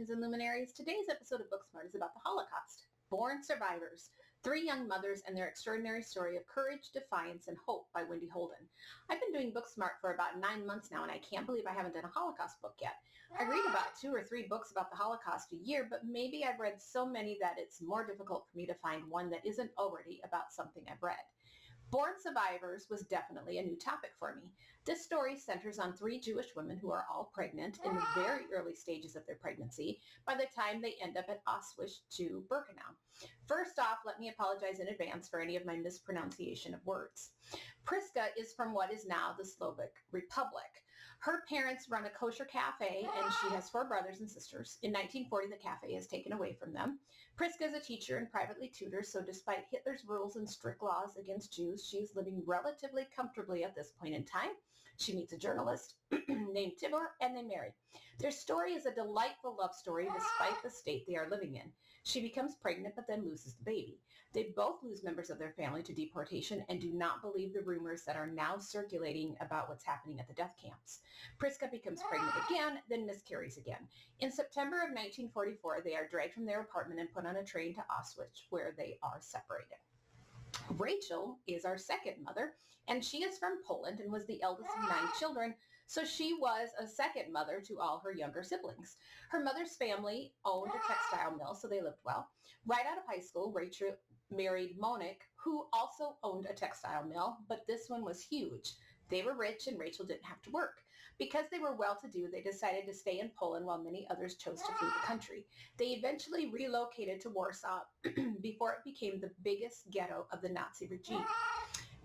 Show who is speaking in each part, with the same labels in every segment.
Speaker 1: Legends and Luminaries. Today's episode of Booksmart is about the Holocaust-born survivors, three young mothers and their extraordinary story of courage, defiance, and hope by Wendy Holden. I've been doing Booksmart for about 9 months now, and I can't believe I haven't done a Holocaust book yet. I read about 2 or 3 books about the Holocaust a year, but maybe I've read so many that it's more difficult for me to find one that isn't already about something I've read. Born Survivors was definitely a new topic for me. This story centers on 3 Jewish women who are all pregnant in the very early stages of their pregnancy by the time they end up at Auschwitz to Birkenau. First off, let me apologize in advance for any of my mispronunciation of words. Priska is from what is now the Slovak Republic. Her parents run a kosher cafe, and she has 4 brothers and sisters. In 1940, the cafe is taken away from them. Priska is a teacher and privately tutors, so despite Hitler's rules and strict laws against Jews, she is living relatively comfortably at this point in time. She meets a journalist named Tibor, and they marry. Their story is a delightful love story despite the state they are living in. She becomes pregnant but then loses the baby. They both lose members of their family to deportation and do not believe the rumors that are now circulating about what's happening at the death camps. Priska becomes pregnant again, then miscarries again. In September of 1944, they are dragged from their apartment and put on a train to Auschwitz, where they are separated. Rachel is our second mother, and she is from Poland and was the eldest of 9 children, so she was a second mother to all her younger siblings. Her mother's family owned a textile mill, so they lived well. Right out of high school, Rachel married Monique, who also owned a textile mill, but this one was huge. They were rich and Rachel didn't have to work. Because they were well-to-do, they decided to stay in Poland while many others chose to flee the country. They eventually relocated to Warsaw before it became the biggest ghetto of the Nazi regime.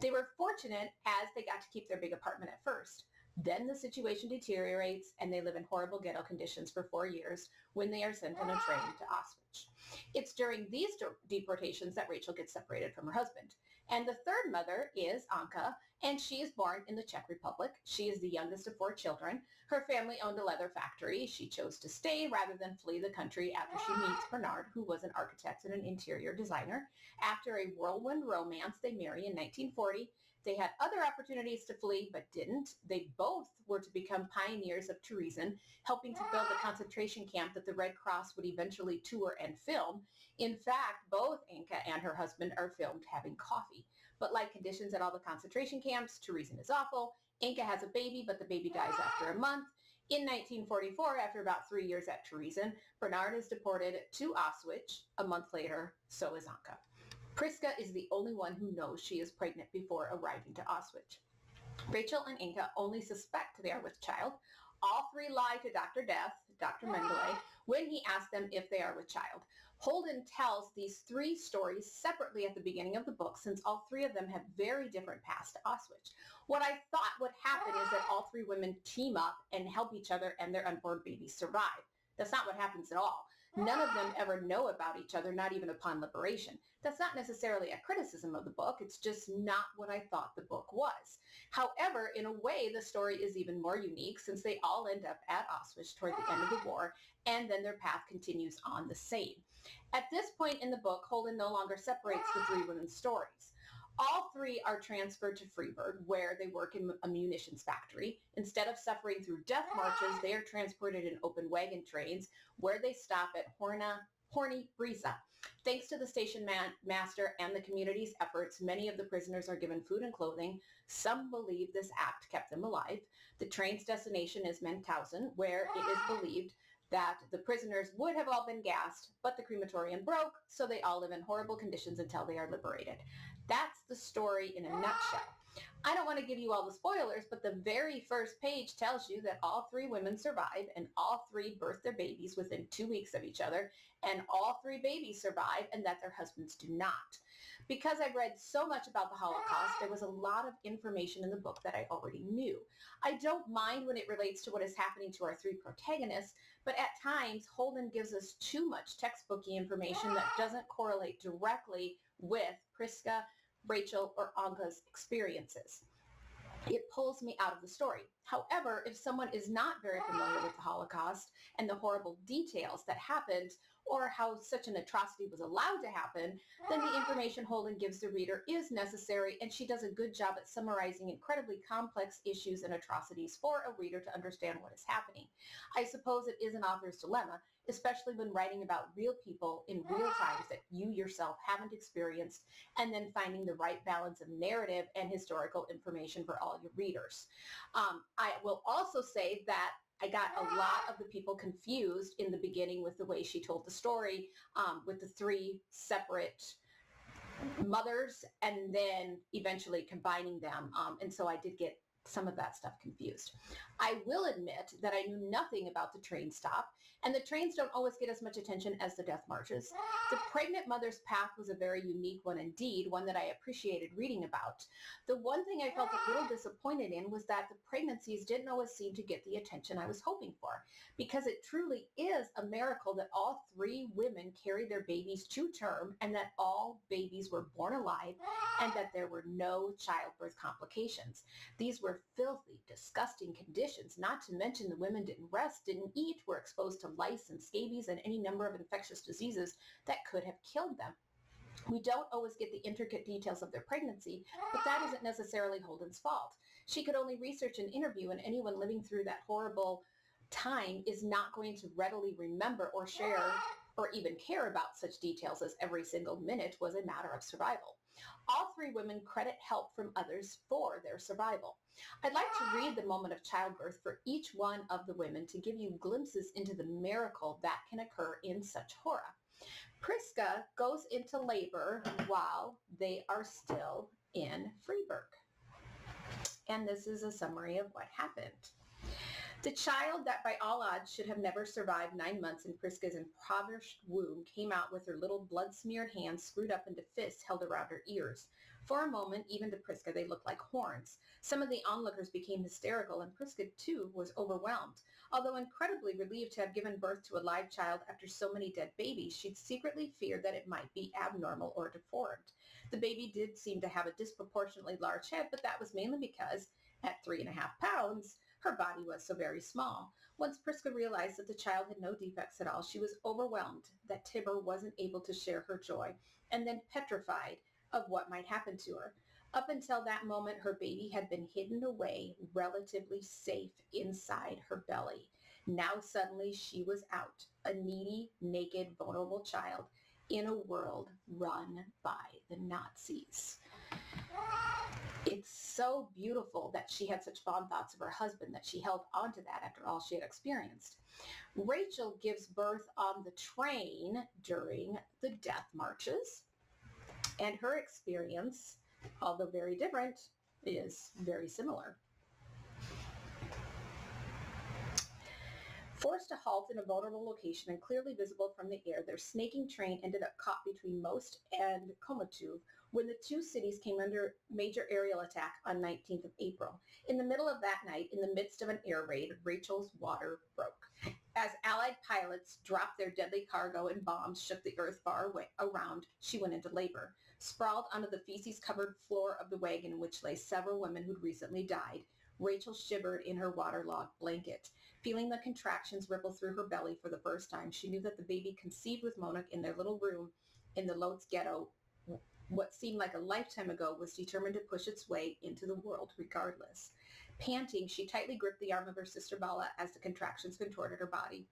Speaker 1: They were fortunate as they got to keep their big apartment at first. Then the situation deteriorates and they live in horrible ghetto conditions for 4 years when they are sent on a train to Auschwitz. It's during these deportations that Rachel gets separated from her husband. And the third mother is Anka, and she is born in the Czech Republic. She is the youngest of 4 children. Her family owned a leather factory. She chose to stay rather than flee the country after she meets Bernard, who was an architect and an interior designer. After a whirlwind romance, they marry in 1940. They had other opportunities to flee, but didn't. They both were to become pioneers of tourism, helping to build the concentration camp that the Red Cross would eventually tour and film. In fact, both Anka and her husband are filmed having coffee. But like conditions at all the concentration camps, tourism is awful. Anka has a baby, but the baby dies after a month. In 1944, after about 3 years at tourism, Bernard is deported to Auschwitz. A month later, so is Anka. Priska is the only one who knows she is pregnant before arriving to Auschwitz. Rachel and Anka only suspect they are with child. All 3 lie to Dr. Death, Dr. Mengele, when he asks them if they are with child. Holden tells these 3 stories separately at the beginning of the book, since all 3 of them have very different paths to Auschwitz. What I thought would happen is that all 3 women team up and help each other and their unborn babies survive. That's not what happens at all. None of them ever know about each other, not even upon liberation. That's not necessarily a criticism of the book. It's just not what I thought the book was. However, in a way, the story is even more unique since they all end up at Auschwitz toward the end of the war, and then their path continues on the same. At this point in the book, Holden no longer separates the 3 women's stories. All 3 are transferred to Freiburg, where they work in a munitions factory. Instead of suffering through death marches, they are transported in open wagon trains, where they stop at Horny Brisa. Thanks to the station master and the community's efforts, many of the prisoners are given food and clothing. Some believe this act kept them alive. The train's destination is Mauthausen, where it is believed that the prisoners would have all been gassed, but the crematorium broke, so they all live in horrible conditions until they are liberated. That's the story in a nutshell. I don't want to give you all the spoilers, but the very first page tells you that all 3 women survive, and all 3 birth their babies within 2 weeks of each other, and all 3 babies survive, and that their husbands do not. Because I've read so much about the Holocaust, there was a lot of information in the book that I already knew. I don't mind when it relates to what is happening to our 3 protagonists, but at times Holden gives us too much textbooky information that doesn't correlate directly with Priska, Rachel, or Anka's experiences. It pulls me out of the story. However, if someone is not very familiar with the Holocaust and the horrible details that happened, or how such an atrocity was allowed to happen, then the information Holden gives the reader is necessary, and she does a good job at summarizing incredibly complex issues and atrocities for a reader to understand what is happening. I suppose it is an author's dilemma, especially when writing about real people in real times that you yourself haven't experienced, and then finding the right balance of narrative and historical information for all your readers. I will also say that I got a lot of the people confused in the beginning with the way she told the story, with the three separate mothers and then eventually combining them. And so I did get some of that stuff confused. I will admit that I knew nothing about the train stop, and the trains don't always get as much attention as the death marches. The pregnant mother's path was a very unique one indeed, one that I appreciated reading about. The one thing I felt a little disappointed in was that the pregnancies didn't always seem to get the attention I was hoping for, because it truly is a miracle that all three women carried their babies to term, and that all babies were born alive, and that there were no childbirth complications. These were filthy, disgusting conditions, not to mention the women didn't rest, didn't eat, were exposed to lice and scabies and any number of infectious diseases that could have killed them. We don't always get the intricate details of their pregnancy, but that isn't necessarily Holden's fault. She could only research and interview, and anyone living through that horrible time is not going to readily remember or share or even care about such details, as every single minute was a matter of survival. All three women credit help from others for their survival. I'd like to read the moment of childbirth for each one of the women to give you glimpses into the miracle that can occur in such horror. Priska goes into labor while they are still in Freiburg. And this is a summary of what happened. The child that by all odds should have never survived 9 months in Priska's impoverished womb came out with her little blood-smeared hands screwed up into fists held around her ears. For a moment, even to Priska, they looked like horns. Some of the onlookers became hysterical, and Priska, too, was overwhelmed. Although incredibly relieved to have given birth to a live child after so many dead babies, she'd secretly feared that it might be abnormal or deformed. The baby did seem to have a disproportionately large head, but that was mainly because, at 3.5 pounds, her body was so very small. Once Priska realized that the child had no defects at all, she was overwhelmed that Tibor wasn't able to share her joy, and then petrified of what might happen to her. Up until that moment, her baby had been hidden away, relatively safe inside her belly. Now suddenly she was out, a needy, naked, vulnerable child in a world run by the Nazis. It's so beautiful that she had such fond thoughts of her husband that she held on to that after all she had experienced. Rachel gives birth on the train during the death marches, and her experience, although very different, is very similar. Forced to halt in a vulnerable location and clearly visible from the air, their snaking train ended up caught between Most and Komatuv when the two cities came under major aerial attack on 19th of April. In the middle of that night, in the midst of an air raid, Rachel's water broke. As Allied pilots dropped their deadly cargo and bombs shook the earth far away around, she went into labor. Sprawled onto the feces-covered floor of the wagon in which lay several women who'd recently died, Rachel shivered in her waterlogged blanket. Feeling the contractions ripple through her belly for the first time, she knew that the baby conceived with Monuk in their little room in the Lodz ghetto, what seemed like a lifetime ago, was determined to push its way into the world regardless. Panting, she tightly gripped the arm of her sister Bala as the contractions contorted her body.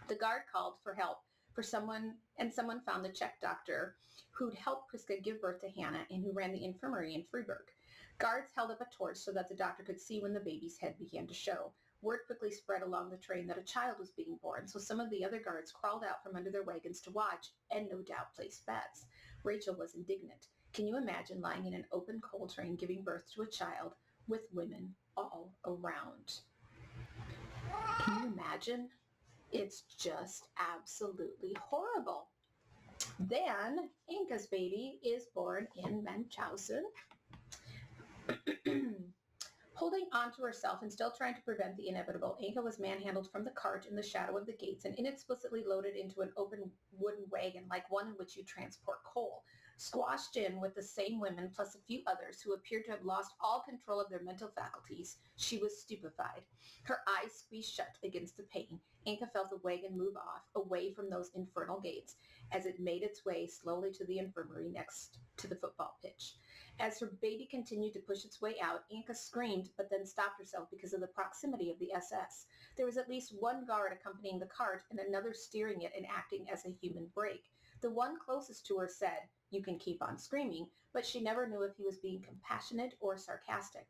Speaker 1: The guard called for help someone found the Czech doctor who'd helped Priska give birth to Hannah and who ran the infirmary in Freiburg. Guards held up a torch so that the doctor could see when the baby's head began to show. Word quickly spread along the train that a child was being born, so some of the other guards crawled out from under their wagons to watch and no doubt place bets. Rachel was indignant. Can you imagine lying in an open coal train giving birth to a child with women all around? Can you imagine? It's just absolutely horrible. Then Inka's baby is born in Munchausen. Holding on to herself and still trying to prevent the inevitable, Inka was manhandled from the cart in the shadow of the gates and inexplicably loaded into an open wooden wagon like one in which you transport coal. Squashed in with the same women plus a few others who appeared to have lost all control of their mental faculties, she was stupefied. Her eyes squeezed shut against the pane. Anka felt the wagon move off, away from those infernal gates, as it made its way slowly to the infirmary next to the football pitch. As her baby continued to push its way out, Anka screamed, but then stopped herself because of the proximity of the SS. There was at least one guard accompanying the cart and another steering it and acting as a human brake. The one closest to her said, "You can keep on screaming," but she never knew if he was being compassionate or sarcastic.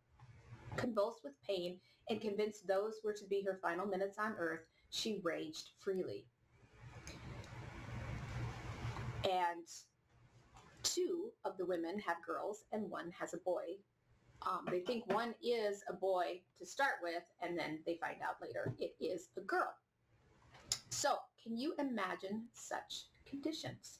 Speaker 1: Convulsed with pain and convinced those were to be her final minutes on earth, she raged freely. And two of the women have girls and one has a boy. They think one is a boy to start with, and then they find out later it is a girl. So, can you imagine such conditions?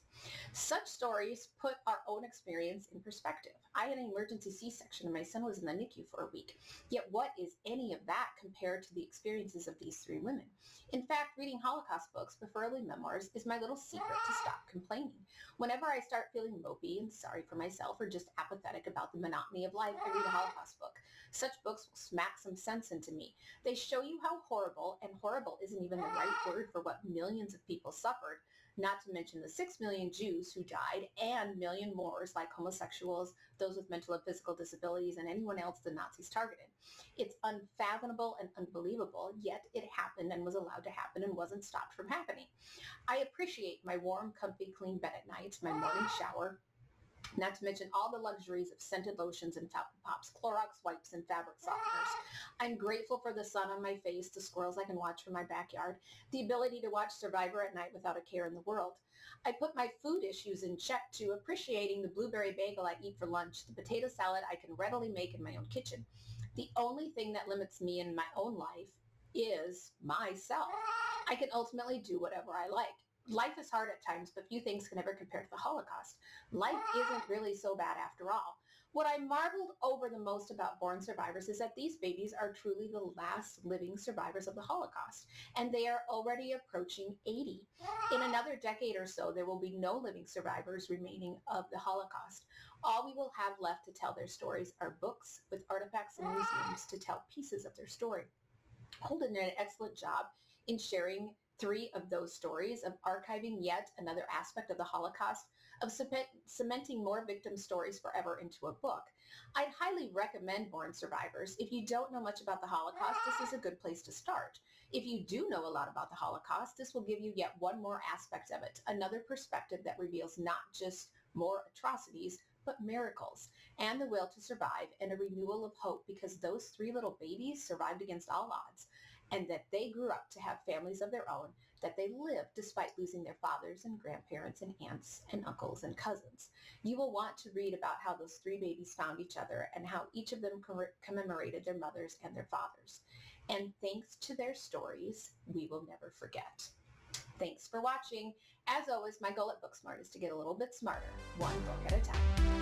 Speaker 1: Such stories put our own experience in perspective. I had an emergency C-section and my son was in the NICU for a week. Yet what is any of that compared to the experiences of these three women? In fact, reading Holocaust books, preferably memoirs, is my little secret to stop complaining. Whenever I start feeling mopey and sorry for myself or just apathetic about the monotony of life, I read a Holocaust book. Such books will smack some sense into me. They show you how horrible, and horrible isn't even the right word for what millions of people suffered, not to mention the 6 million Jews who died and million more like homosexuals, those with mental and physical disabilities, and anyone else the Nazis targeted. It's unfathomable and unbelievable, yet it happened and was allowed to happen and wasn't stopped from happening. I appreciate my warm, comfy, clean bed at night, my morning shower, not to mention all the luxuries of scented lotions and fountain pops, Clorox wipes, and fabric softeners. I'm grateful for the sun on my face, the squirrels I can watch from my backyard, the ability to watch Survivor at night without a care in the world. I put my food issues in check to appreciating the blueberry bagel I eat for lunch, the potato salad I can readily make in my own kitchen. The only thing that limits me in my own life is myself. I can ultimately do whatever I like. Life is hard at times, but few things can ever compare to the Holocaust. Life isn't really so bad after all. What I marveled over the most about born survivors is that these babies are truly the last living survivors of the Holocaust, and they are already approaching 80. In another decade or so, there will be no living survivors remaining of the Holocaust. All we will have left to tell their stories are books with artifacts and museums to tell pieces of their story. Holden did an excellent job in sharing three of those stories, of archiving yet another aspect of the Holocaust, of cementing more victim stories forever into a book. I'd highly recommend Born Survivors. If you don't know much about the Holocaust, this is a good place to start. If you do know a lot about the Holocaust, this will give you yet one more aspect of it, another perspective that reveals not just more atrocities, but miracles, and the will to survive, and a renewal of hope, because those three little babies survived against all odds, and that they grew up to have families of their own, that they lived despite losing their fathers and grandparents and aunts and uncles and cousins. You will want to read about how those three babies found each other and how each of them commemorated their mothers and their fathers. And thanks to their stories, we will never forget. Thanks for watching. As always, my goal at Booksmart is to get a little bit smarter, one book at a time.